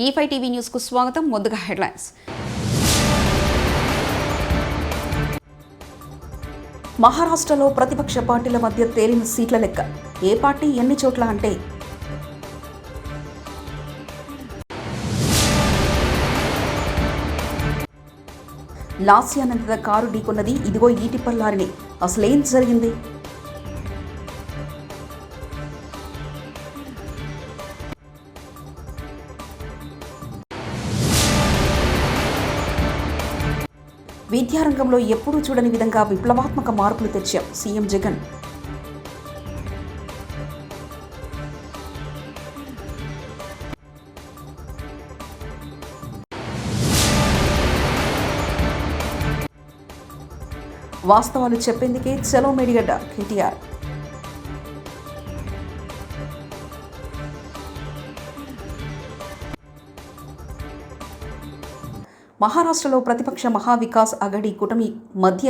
E5 TV news కు స్వాగతం. ముందుగా హెడ్లైన్స్. మహారాష్ట్రలో ప్రతిపక్ష పార్టీల మధ్య తేలిన సీట్ల లెక్క. ఏ పార్టీ ఎన్ని చోట్ల అంటే లాస్యానంత కారు ఢీకొన్నది ఇదిగో ఈ టిప్పర్ లారీని. అసలేం జరిగింది? విద్యారంగంలో ఎప్పుడూ చూడని విధంగా విప్లవాత్మక మార్పులు తెచ్చాం సీఎం జగన్. వాస్తవాలు చెప్పేందుకే చలో మేడిగడ్డ కేటీఆర్. మహారాష్ట్రలో ప్రతిపక్ష మహావికాస్ అఘడీ కూటమి మధ్య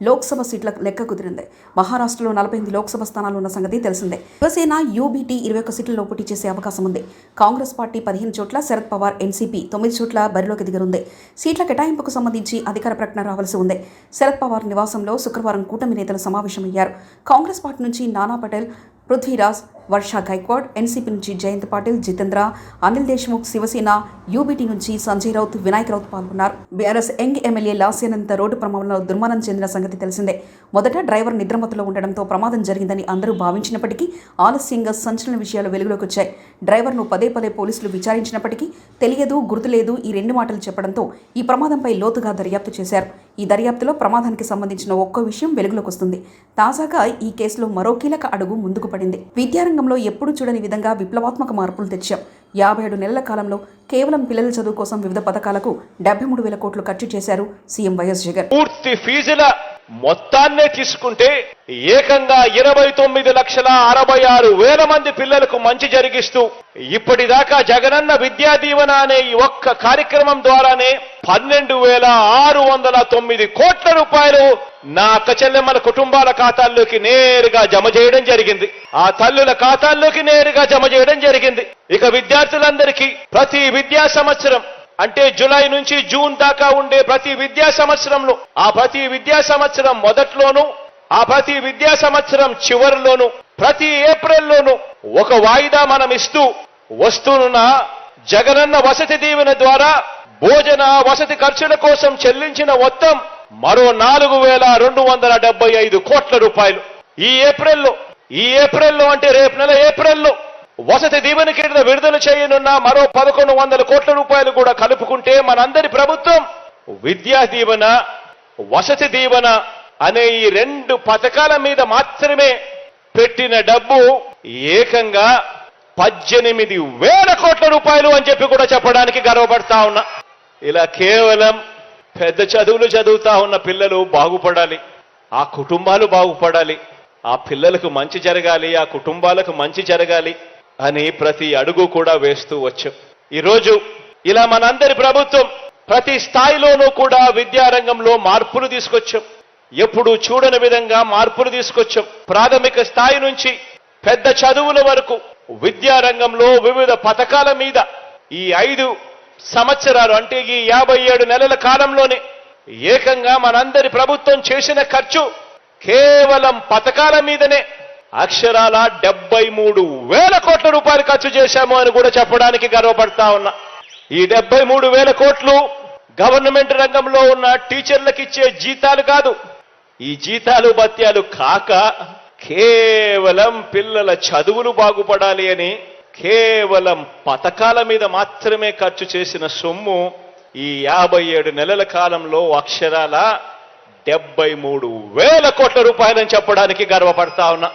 లోక్సభ సీట్ల లెక్క కుదిరింది. మహారాష్ట్రలో 48 లోక్సభ స్థానాలు ఉన్న సంగతి తెలిసిందే. శివసేన యూబీటీ 21 సీట్లలో పోటీ చేసే అవకాశం ఉంది. కాంగ్రెస్ పార్టీ 15 చోట్ల, శరద్ పవార్ ఎన్సీపీ 9 చోట్ల బరిలోకి దిగనుంది. సీట్ల కేటాయింపుకు సంబంధించి అధికార ప్రకటన రావాల్సి ఉంది. శరద్ పవార్ నివాసంలో శుక్రవారం కూటమి నేతలు సమావేశమయ్యారు. కాంగ్రెస్ పార్టీ నుంచి నానా పటేల్, పృథ్వీరాజ్, వర్షా గైక్వాడ్, ఎన్సీపీ నుంచి జయంత్ పాటిల్, జితేంద్ర, అనిల్ దేశ్ముఖ్, శివసేన యూబీటీ నుంచి సంజయ్ రౌత్, వినాయక్ రౌత్ పాల్గొన్నారు. బీఆర్ఎస్ యంగ్ ఎమ్మెల్యే లాస్యానంత రోడ్డు ప్రమాదంలో దుర్మరణం చెందిన సంగతి తెలిసిందే. మొదట డ్రైవర్ నిద్రమత్తులో ఉండడంతో ప్రమాదం జరిగిందని అందరూ భావించినప్పటికీ ఆలస్యంగా సంచలన విషయాలు వెలుగులోకి వచ్చాయి. డ్రైవర్ను పదే పోలీసులు విచారించినప్పటికీ తెలియదు, గుర్తులేదు ఈ 2 మాటలు చెప్పడంతో ఈ ప్రమాదంపై లోతుగా దర్యాప్తు చేశారు. ఈ దర్యాప్తులో ప్రమాదానికి సంబంధించిన ఒక్కో విషయం వెలుగులోకి వస్తుంది. తాజాగా ఈ కేసులో మరో కీలక అడుగు ముందుకు పడింది. విద్యారంగంలో ఎప్పుడూ చూడని విధంగా విప్లవాత్మక మార్పులు తెచ్చాం. 57 నెలల కాలంలో కేవలం పిల్లల చదువు కోసం వివిధ పథకాలకు 73,000 కోట్లు ఖర్చు చేశారు సీఎం వైఎస్ జగన్. పూర్తి ఫీజుల మొత్తాన్నే తీసుకుంటే ఏకంగా 29,66,000 మంది పిల్లలకు మంచి జరిగిస్తూ ఇప్పటిదాకా జగనన్న విద్యా దీవెన అనే ఈ ఒక్క కార్యక్రమం ద్వారానే 12,609 కోట్ల రూపాయలు నా అక్క చెల్లెమ్మల కుటుంబాల ఖాతాల్లోకి నేరుగా జమ చేయడం జరిగింది. ఆ తల్లుల ఖాతాల్లోకి నేరుగా జమ చేయడం జరిగింది. ఇక విద్యార్థులందరికీ ప్రతి విద్యా సంవత్సరం అంటే జూలై నుంచి జూన్ దాకా ఉండే ప్రతి విద్యా సంవత్సరంలో ఆ ప్రతి విద్యా సంవత్సరం మొదట్లోనూ ఆ ప్రతి విద్యా సంవత్సరం చివరిలోనూ ప్రతి ఏప్రిల్లోనూ ఒక వాయిదా మనం ఇస్తూ వస్తున్న జగనన్న వసతి దీవెన ద్వారా భోజన వసతి ఖర్చుల కోసం చెల్లించిన మొత్తం మరో 4,275 కోట్ల రూపాయలు ఈ ఏప్రిల్లో అంటే రేపు నెల ఏప్రిల్లో వసతి దీవెన కింద విడుదల చేయనున్న మరో 1,100 కోట్ల రూపాయలు కూడా కలుపుకుంటే మనందరి ప్రభుత్వం విద్యా దీవెన, వసతి దీవెన అనే ఈ 2 పథకాల మీద మాత్రమే పెట్టిన డబ్బు ఏకంగా 18,000 కోట్ల రూపాయలు అని చెప్పి కూడా చెప్పడానికి గర్వపడతా ఉన్నా. ఇలా కేవలం పెద్ద చదువులు చదువుతా ఉన్న పిల్లలు బాగుపడాలి, ఆ కుటుంబాలు బాగుపడాలి, ఆ పిల్లలకు మంచి జరగాలి, ఆ కుటుంబాలకు మంచి జరగాలి అని ప్రతి అడుగు కూడా వేస్తూ వచ్చాం. ఈరోజు ఇలా మనందరి ప్రభుత్వం ప్రతి స్థాయిలోనూ కూడా విద్యారంగంలో మార్పులు తీసుకొచ్చాం. ఎప్పుడు చూడని విధంగా మార్పులు తీసుకొచ్చాం. ప్రాథమిక స్థాయి నుంచి పెద్ద చదువుల వరకు విద్యారంగంలో వివిధ పథకాల మీద ఈ 5 సంవత్సరాలు అంటే ఈ 57 నెలల కాలంలోనే ఏకంగా మనందరి ప్రభుత్వం చేసిన ఖర్చు కేవలం పథకాల మీదనే అక్షరాల 73,000 కోట్ల రూపాయలు ఖర్చు చేశాము అని కూడా చెప్పడానికి గర్వపడతా ఉన్నా. ఈ 73,000 కోట్లు గవర్నమెంట్ రంగంలో ఉన్న టీచర్లకు ఇచ్చే జీతాలు కాదు. ఈ జీతాలు భత్యాలు కాక కేవలం పిల్లల చదువులు బాగుపడాలి అని కేవలం పథకాల మీద మాత్రమే ఖర్చు చేసిన సొమ్ము ఈ 57 నెలల కాలంలో అక్షరాల 73,000 కోట్ల రూపాయలని చెప్పడానికి గర్వపడతా ఉన్నా.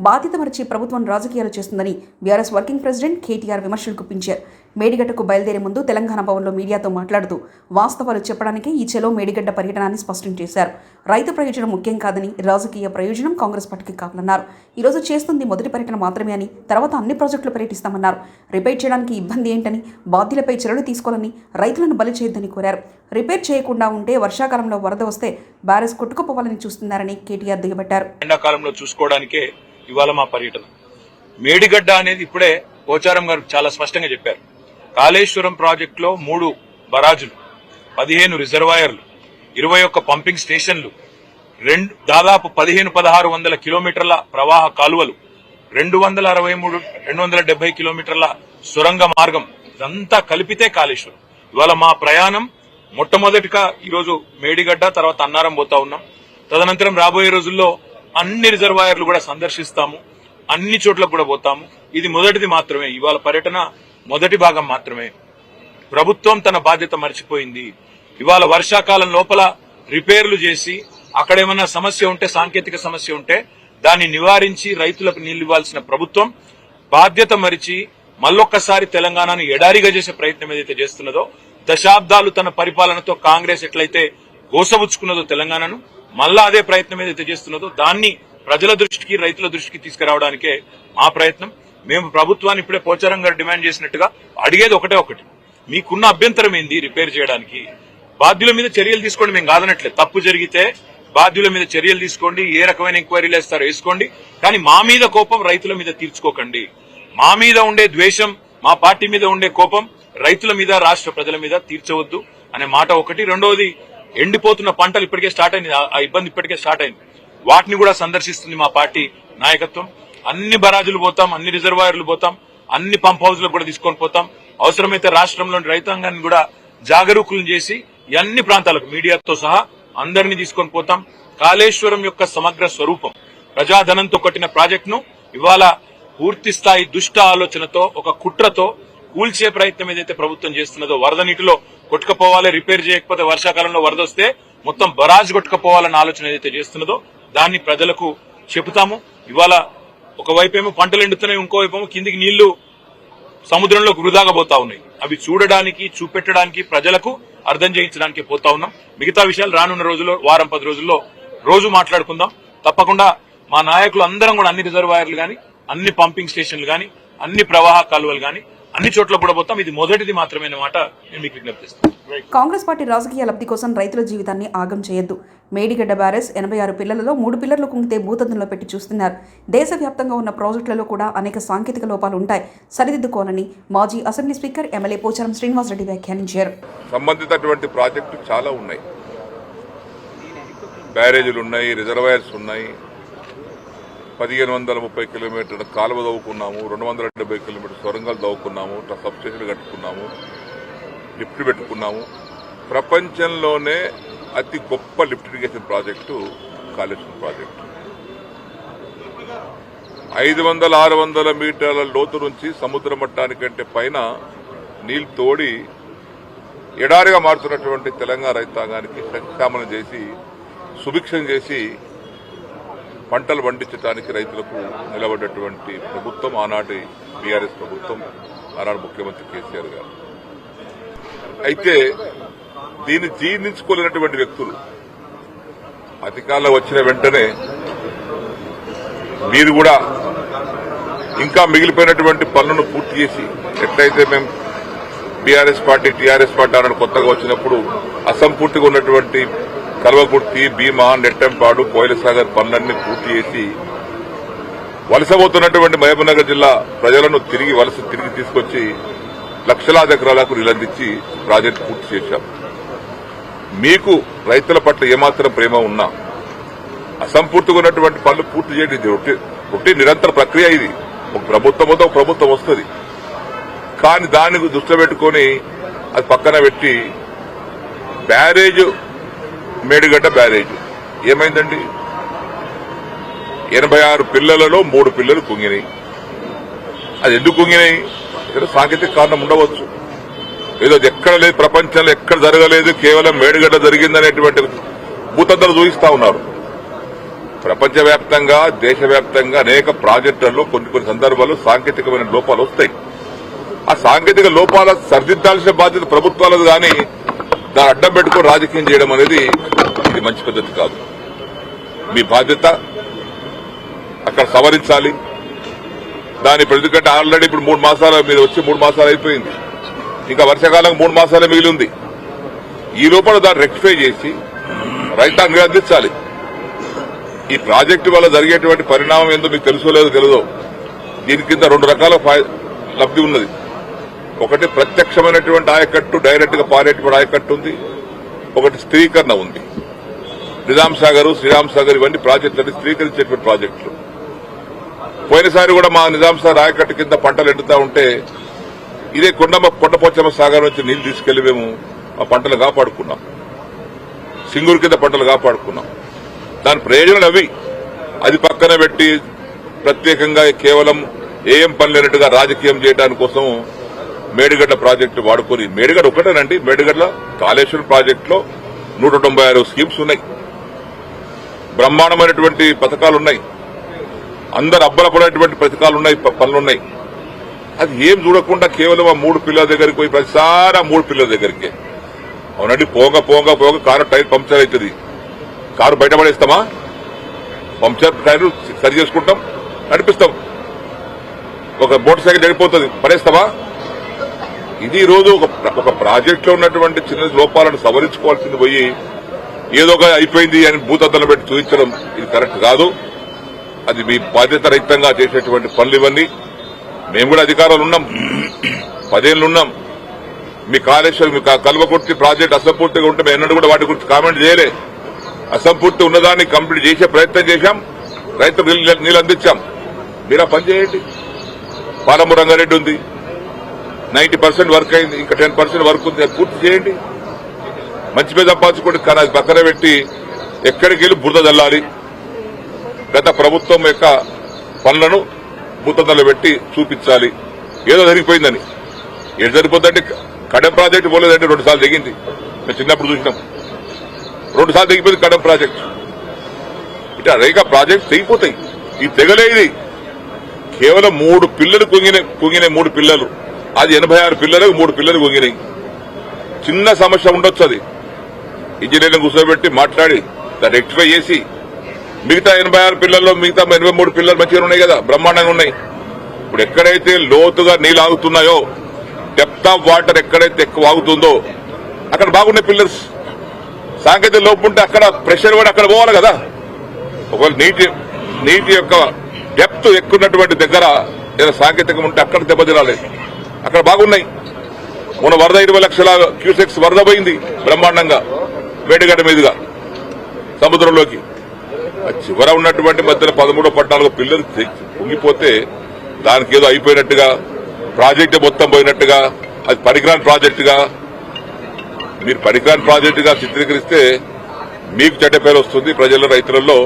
బాధ్యత మరిచి ప్రభుత్వం రాజకీయాలు చేస్తుందని బీఆర్ఎస్ వర్కింగ్ ప్రెసిడెంట్ కేటీఆర్ విమర్శలు గుప్పించారు. మేడిగడ్డకు బయలుదేరే ముందు తెలంగాణ భవన్లో మీడియాతో మాట్లాడుతూ వాస్తవాలు చెప్పడానికే ఈ చెలో మేడిగడ్డ పర్యటనాన్ని స్పష్టం చేశారు. రైతు ప్రయోజనం ముఖ్యం కాదని, రాజకీయ ప్రయోజనం కాంగ్రెస్ పార్టీకి కావాలన్నారు. ఈరోజు చేస్తుంది మొదటి పర్యటన మాత్రమే అని, తర్వాత అన్ని ప్రాజెక్టులు పర్యటిస్తామన్నారు. రిపేర్ చేయడానికి ఇబ్బంది ఏంటని, బాధ్యులపై చర్యలు తీసుకోవాలని, రైతులను బలి చేయొద్దని కోరారు. రిపేర్ చేయకుండా ఉంటే వర్షాకాలంలో వరద వస్తే బ్యారేజ్ కొట్టుకుపోవాలని చూస్తున్నారని కేటీఆర్ దిగబట్టారు. ఎండాకాలంలో చూసుకోవడానికే ఇవాళ మా పర్యటన. మేడిగడ్డ అనేది ఇప్పుడే పోచారం గారు చాలా స్పష్టంగా చెప్పారు. కాళేశ్వరం ప్రాజెక్టులో 3 బరాజులు, 15 రిజర్వాయర్లు, 21 పంపింగ్ స్టేషన్లు, దాదాపు 1500-1600 కిలోమీటర్ల ప్రవాహ కాలువలు, 270 కిలోమీటర్ల సొరంగ మార్గం, ఇదంతా కలిపితే కాళేశ్వరం. ఇవాళ మా ప్రయాణం మొట్టమొదటిగా ఈరోజు మేడిగడ్డ, తర్వాత అన్నారం పోతా ఉన్నాం. తదనంతరం రాబోయే రోజుల్లో అన్ని రిజర్వాయర్లు కూడా సందర్శిస్తాము, అన్ని చోట్లకు కూడా పోతాము. ఇది మొదటిది మాత్రమే, ఇవాళ పర్యటన మొదటి భాగం మాత్రమే. ప్రభుత్వం తన బాధ్యత మర్చిపోయింది. ఇవాళ వర్షాకాలం లోపల రిపేర్లు చేసి అక్కడేమన్నా సమస్య ఉంటే, సాంకేతిక సమస్య ఉంటే దాన్ని నివారించి రైతులకు నీళ్లు ఇవ్వాల్సిన ప్రభుత్వం బాధ్యత మరిచి మళ్ళొక్కసారి తెలంగాణను ఎడారిగా చేసే ప్రయత్నం ఏదైతే చేస్తున్నదో, దశాబ్దాలు తన పరిపాలనతో కాంగ్రెస్ ఎట్లయితే గోసబుచ్చుకున్నదో తెలంగాణను, మళ్ళా అదే ప్రయత్నం ఏదైతే చేస్తున్నదో దాన్ని ప్రజల దృష్టికి, రైతుల దృష్టికి తీసుకురావడానికే మా ప్రయత్నం. మేము ప్రభుత్వాన్ని ఇప్పుడే పోచారం గారు డిమాండ్ చేసినట్టుగా అడిగేది ఒకటి, మీకున్న అభ్యంతరం ఏంది రిపేర్ చేయడానికి? బాధ్యుల మీద చర్యలు తీసుకోండి, మేము కాదనట్లేదు. తప్పు జరిగితే బాధ్యుల మీద చర్యలు తీసుకోండి, ఏ రకమైన ఎంక్వైరీలు వేస్తారో వేసుకోండి, కానీ మా మీద కోపం రైతుల మీద తీర్చుకోకండి. మా మీద ఉండే ద్వేషం, మా పార్టీ మీద ఉండే కోపం రైతుల మీద, రాష్ట్ర ప్రజల మీద తీర్చవద్దు అనే మాట ఒకటి. రెండవది, ఎండిపోతున్న పంటలు ఇప్పటికే స్టార్ట్ అయింది, ఆ ఇబ్బంది ఇప్పటికే స్టార్ట్ అయింది. వాటిని కూడా సందర్శిస్తుంది మా పార్టీ నాయకత్వం. అన్ని బరాజులు పోతాం, అన్ని రిజర్వాయర్లు పోతాం, అన్ని పంప్ హౌజ్లకు కూడా తీసుకొని పోతాం. అవసరమైతే రాష్ట్రంలోని రైతాంగాన్ని కూడా జాగరూకులను చేసి అన్ని ప్రాంతాలకు మీడియాతో సహా అందరినీ తీసుకొని పోతాం. కాళేశ్వరం యొక్క సమగ్ర స్వరూపం, ప్రజాధనంతో కట్టిన ప్రాజెక్టును ఇవాళ పూర్తి స్థాయి దుష్ట ఆలోచనతో, ఒక కుట్రతో కూల్చే ప్రయత్నం ఏదైతే ప్రభుత్వం చేస్తున్నదో, వరద నీటిలో కొట్టుకుపోవాలి, రిపేర్ చేయకపోతే వర్షాకాలంలో వరద వస్తే మొత్తం బరాజ్ కొట్టుకుపోవాలన్న ఆలోచన ఏదైతే చేస్తున్నదో దాన్ని ప్రజలకు చెబుతాము. ఇవాళ ఒకవైపేమో పంటలు ఎండుతున్నాయి, ఇంకోవైపేమో కిందికి నీళ్లు సముద్రంలో వృధాగా పోతా ఉన్నాయి. అవి చూడడానికి, చూపెట్టడానికి, ప్రజలకు అర్థం చేయించడానికి పోతా ఉన్నాం. మిగతా విషయాలు రానున్న రోజుల్లో, వారం 10 రోజుల్లో రోజు మాట్లాడుకుందాం. తప్పకుండా మా నాయకులు అందరం కూడా అన్ని రిజర్వాయర్లు గాని, అన్ని పంపింగ్ స్టేషన్లు గాని, అన్ని ప్రవాహ కాలువలు గాని అన్ని చోట్ల కూడా పోతాం. ఇది మొదటిది మాత్రమే మాట నేను మీకు విజ్ఞప్తిస్తాను. కాంగ్రెస్ పార్టీ రాజకీయ లబ్ధి కోసం రైతుల జీవితాన్ని ఆగం చేయొద్దు. మేడిగడ్డ బ్యారేజ్ 86 పిల్లలలో 3 పిల్లర్లు కుంగితే భూతంలో పెట్టి చూస్తున్నారు. దేశవ్యాప్తంగా ఉన్న ప్రాజెక్టులలో కూడా అనేక సాంకేతిక లోపాలు ఉంటాయి, సరిదిద్దుకోవాలని మాజీ assembly speaker MLA Pocharam Srinivasa Reddy వ్యాఖ్యానించారు. సంబంధితటువంటి ప్రాజెక్టులు చాలా ఉన్నాయి, బ్యారేజీలు ఉన్నాయి, రిజర్వాయర్స్ ఉన్నాయి, 1530 కిలోమీటర్ల కాలువ తవ్వుకున్నాము, 270 కిలోమీటర్ల సొరంగాలు తవ్వుకున్నాము, సబ్స్టేషన్లు కట్టుకున్నాము, లిఫ్ట్ పెట్టుకున్నాము. ప్రపంచంలోనే అతి గొప్ప lift irrigation project Kaleshwaram project. 500-600 మీటర్ల లోతు నుంచి సముద్ర మట్టానికంటే పైన నీళ్లు తోడి ఎడారిగా మారుతున్నటువంటి తెలంగాణ రైతాంగానికి శక్తిశామనం చేసి, సుభిక్షం చేసి పంటలు పండించడానికి రైతులకు నిలబడ్డటువంటి ప్రభుత్వం ఆనాటి బీఆర్ఎస్ ప్రభుత్వం, ఆనాడు ముఖ్యమంత్రి కేసీఆర్ గారు. అయితే దీన్ని జీర్ణించుకోలేనటువంటి వ్యక్తులు అధికారంలో వచ్చిన వెంటనే మీరు కూడా ఇంకా మిగిలిపోయినటువంటి పనులను పూర్తి చేసి, ఎట్లయితే మేము బీఆర్ఎస్ పార్టీ, టీఆర్ఎస్ పార్టీ ఆనాడు కొత్తగా వచ్చినప్పుడు అసంపూర్తిగా ఉన్నటువంటి కల్వకుర్తి, భీమా, నెట్టంపాడు, కోయిలసాగర్ పనులన్నీ పూర్తి చేసి వలసపోతున్నటువంటి మహబూబ్నగర్ జిల్లా ప్రజలను తిరిగి తీసుకొచ్చి లక్షలాది ఎకరాలకు నీళ్లందించి ప్రాజెక్టు పూర్తి చేశాం. మీకు రైతుల పట్ల ఏమాత్రం ప్రేమ ఉన్నా అసంపూర్తిగా ఉన్నటువంటి పనులు పూర్తి చేయడం ఒకటి నిరంతర ప్రక్రియ. ఇది ఒక ప్రభుత్వంతో ఒక ప్రభుత్వం వస్తుంది, కానీ దాన్ని దృష్టిలో పెట్టుకుని అది పక్కన పెట్టి బ్యారేజ్, మేడిగడ్డ బ్యారేజ్ ఏమైందండి? 86 పిల్లలలో 3 పిల్లలు కుంగినాయి. అది ఎందుకు కుంగినాయి? ఏదో సాంకేతిక కారణం ఉండవచ్చు, ఏదో ఎక్కడ లేదు, ప్రపంచంలో ఎక్కడ జరగలేదు, కేవలం మేడిగడ్డ జరిగిందనేటువంటి భూతద్దలు చూపిస్తా ఉన్నారు. ప్రపంచవ్యాప్తంగా, దేశవ్యాప్తంగా అనేక ప్రాజెక్టుల్లో కొన్ని సందర్భాల్లో సాంకేతికమైన లోపాలు వస్తాయి. ఆ సాంకేతిక లోపాల సరిదిద్దాల్సిన బాధ్యత ప్రభుత్వాలది, కానీ దాన్ని అడ్డం పెట్టుకుని రాజకీయం చేయడం అనేది ఇది మంచి పద్ధతి కాదు. మీ బాధ్యత అక్కడ సవరించాలి. దాని ఎందుకంటే ఆల్రెడీ ఇప్పుడు 3 మాసాలు మీరు వచ్చి 3 మాసాలు అయిపోయింది, ఇంకా వర్షాకాలం 3 మాసాలే మిగిలి ఉంది. ఈ లోపల దాన్ని రెక్టిఫై చేసి రైతాంగం అందించాలి. ఈ ప్రాజెక్టు వల్ల జరిగేటువంటి పరిణామం ఏందో మీకు తెలుసో లేదో తెలియదో, దీని కింద 2 రకాల లబ్ధి ఉన్నది. ఒకటి ప్రత్యక్షమైనటువంటి ఆయకట్టు, డైరెక్ట్ గా పారేటువంటి ఆయకట్టు ఉంది, ఒకటి స్థిరీకరణ ఉంది. నిజాం సాగర్, శ్రీరామ్ సాగర్ ఇవన్నీ ప్రాజెక్టులు స్థిరీకరించేటువంటి ప్రాజెక్టులు. పోయినసారి కూడా మా నిజాం సాగర్ ఆయకట్టు కింద పంటలు ఎండుతా ఉంటే ఇదే కొండపోచమ్మ సాగర్ నుంచి నీళ్లు తీసుకెళ్లి మేము ఆ పంటలు కాపాడుకున్నాం. సింగూరు కింద పంటలు కాపాడుకున్నాం. దాని ప్రయోజనాలు అవి. అది పక్కన పెట్టి ప్రత్యేకంగా కేవలం ఏం పని లేనట్టుగా రాజకీయం చేయడానికి కోసం మేడిగడ్డ ప్రాజెక్టు వాడుకొని, మేడిగడ్డ ఒకటేనండి, మేడిగడ్డ కాళేశ్వరం ప్రాజెక్టులో 196 స్కీమ్స్ ఉన్నాయి, బ్రహ్మాండమైనటువంటి పథకాలున్నాయి, అందరు అబ్బలపడేటువంటి పథకాలున్నాయి, పనులున్నాయి. అది ఏం చూడకుండా కేవలం ఆ 3 పిల్లల దగ్గరికి పోయి ప్రతిసారి ఆ 3 పిల్లల దగ్గరికి అవునండి పోగా కారు టైర్ పంక్చర్ అవుతుంది. కారు బయటపడేస్తామా? పంక్చర్ టైర్ సరి చేసుకుంటాం, నడిపిస్తాం. ఒక మోటార్ సైకిల్ చెడిపోతుంది, పడేస్తామా? ఇది ఈ రోజు ఒక ప్రాజెక్ట్ లో ఉన్నటువంటి చిన్న లోపాలను సవరించుకోవాల్సింది పోయి ఏదో ఒక అయిపోయింది అని భూతద్దలు పెట్టి చూపించడం ఇది కరెక్ట్ కాదు. అది మీ బాధ్యత రహితంగా చేసేటువంటి పనులు ఇవన్నీ. మేము కూడా అధికారులు ఉన్నాం, 10 ఏళ్లు ఉన్నాం. మీ కాళేశ్వరం, మీ కల్వకుర్తి ప్రాజెక్ట్ అసంపూర్తిగా ఉంటే మేము ఎన్నడూ కూడా వాటి గురించి కామెంట్ చేయలే. అసంపూర్తి ఉన్నదాన్ని కంప్లీట్ చేసే ప్రయత్నం చేశాం, రైతులకు నీళ్ళు అందించాం. మీరు ఆ పని చేయండి. పాలమూరు రంగారెడ్డి ఉంది, 90% వర్క్ అయింది, ఇంకా 10% వర్క్ ఉంది, అది పూర్తి చేయండి. మంచి మీద సంపాదించుకోండి. కానీ అది పక్కన పెట్టి ఎక్కడికి వెళ్ళి బురద చల్లాలి, గత ప్రభుత్వం యొక్క పనులను భూతద్దలు పెట్టి చూపించాలి ఏదో జరిగిపోయిందని. ఏది సరిపోద్దంటే కడెం ప్రాజెక్టు పోలేదంటే 2 సార్లు దిగింది. మేము చిన్నప్పుడు చూసినాం, 2 సార్లు దిగిపోయింది కడెం ప్రాజెక్టు. ఇట్లా అనేక ప్రాజెక్టు తెగిపోతాయి. ఇది తెగలేదు. కేవలం 3 పిల్లలు కుంగినాయి 3 పిల్లలు. అది 86 పిల్లలకు 3 పిల్లలు కుంగినాయి. చిన్న సమస్య ఉండొచ్చు, అది ఇంజనీర్లను కూర్చోబెట్టి మాట్లాడి దాన్ని రెక్టిఫై చేసి మిగతా 86 పిల్లల్లో మిగతా 83 పిల్లలు మంచిగా ఉన్నాయి కదా, బ్రహ్మాండంగా ఉన్నాయి. ఇప్పుడు ఎక్కడైతే లోతుగా నీళ్ళు ఆగుతున్నాయో, డెప్త్ ఆఫ్ వాటర్ ఎక్కడైతే ఎక్కువ ఆగుతుందో అక్కడ బాగున్నాయి పిల్లర్స్. సాంకేతిక లోపు ఉంటే అక్కడ ప్రెషర్ కూడా అక్కడ పోవాలి కదా. ఒకవేళ నీటి యొక్క డెప్త్ ఎక్కున్నటువంటి దగ్గర ఏదైనా సాంకేతికం ఉంటే అక్కడ దెబ్బతినాలి. అక్కడ బాగున్నాయి. మొన్న వరద 20 లక్షల క్యూసెక్స్ వరద పోయింది బ్రహ్మాండంగా మేడిగడ్డ మీదుగా సముద్రంలోకి. చివర ఉన్నటువంటి మధ్యలో 13-14 పిల్లలు పొంగిపోతే దానికి ఏదో అయిపోయినట్టుగా, ప్రాజెక్టు మొత్తం పోయినట్టుగా, అది పనికిరాని ప్రాజెక్టుగా, మీరు పనికిరాని ప్రాజెక్టుగా చిత్రీకరిస్తే మీకు చెడ్డ పేరు వస్తుంది ప్రజల, రైతులలో.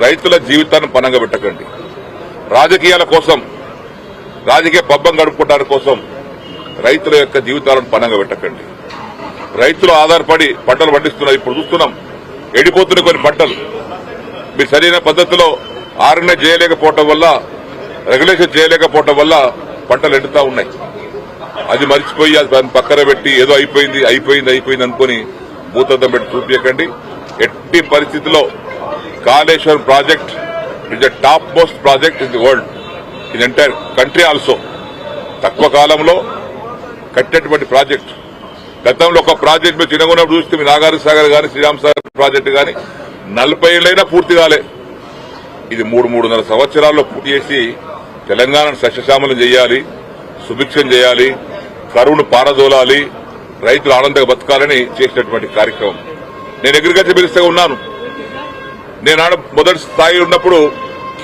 రైతుల జీవితాన్ని పనంగా పెట్టకండి. రాజకీయాల కోసం, రాజకీయ పబ్బం గడుపుకోవడానికి కోసం రైతుల యొక్క జీవితాలను పనంగా పెట్టకండి. రైతులు ఆధారపడి పంటలు పండిస్తున్నారు. ఇప్పుడు చూస్తున్నాం, ఎండిపోతున్నాయి కొన్ని పంటలు. మీరు సరైన పద్ధతిలో ఆర్గనైజ్ చేయలేకపోవటం వల్ల, రెగ్యులేషన్ చేయలేకపోవటం వల్ల పంటలు ఎండుతా ఉన్నాయి. అది మర్చిపోయి దాన్ని పక్కన పెట్టి ఏదో అయిపోయింది అనుకుని భూతద్దం పెట్టి చూపించకండి. ఎట్టి పరిస్థితిలో Kaleshwaram project is the top most project in the world, in entire country also. తక్కువ కాలంలో కట్టినటువంటి ప్రాజెక్ట్. గతంలో ఒక ప్రాజెక్ట్ మీరు చిన్నగున్నప్పుడు చూస్తే మీ నాగార్జున సాగర్ గాని, శ్రీరామ్ సాగర్ ప్రాజెక్టు గాని 40 ఏళ్లైనా పూర్తి కాలే. ఇది 3-3.5 సంవత్సరాల్లో పూర్తి చేసి తెలంగాణను సస్యశ్యామలం చేయాలి, సుభిక్షం చేయాలి, కరువును పారదోలాలి, రైతులు ఆనందంగా బతకాలని చేసినటువంటి కార్యక్రమం. నేను అగ్రికల్చర్ మినిస్టర్గా ఉన్నాను. నేను మొదటి స్థాయి ఉన్నప్పుడు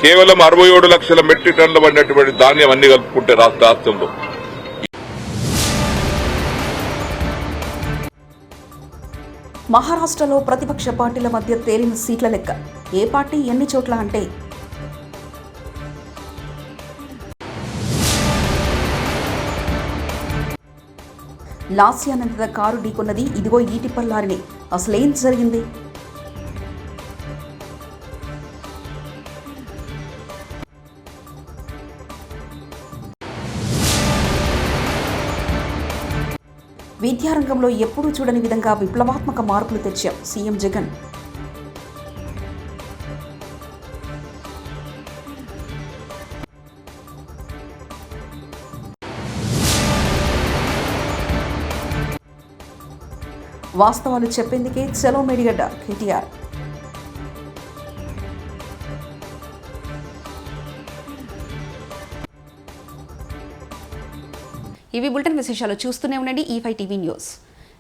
కేవలం 67 లక్షల మెట్రిక్ టన్నులు పడినటువంటి ధాన్యం అన్ని కలుపుకుంటే రాష్ట్రంలో. మహారాష్ట్రలో ప్రతిపక్ష పార్టీల మధ్య తేలిన సీట్ల లెక్క. ఏ పార్టీ ఎన్ని చోట్ల అంటే లాస్యానంద కారు ఢీకొన్నది ఇదిగో ఈ టిప్పర్ లారీని. అసలేం జరిగింది? విద్యారంగంలో ఎప్పుడూ చూడని విధంగా విప్లవాత్మక మార్పులు తెచ్చాం సీఎం జగన్. వాస్తవాలు చెప్పేందుకే చలో మేడిగడ్డ కేటీఆర్. ఇవి బులెటిన్ విశేషాలు. చూస్తూనే ఉండండి E5 టీవీ న్యూస్.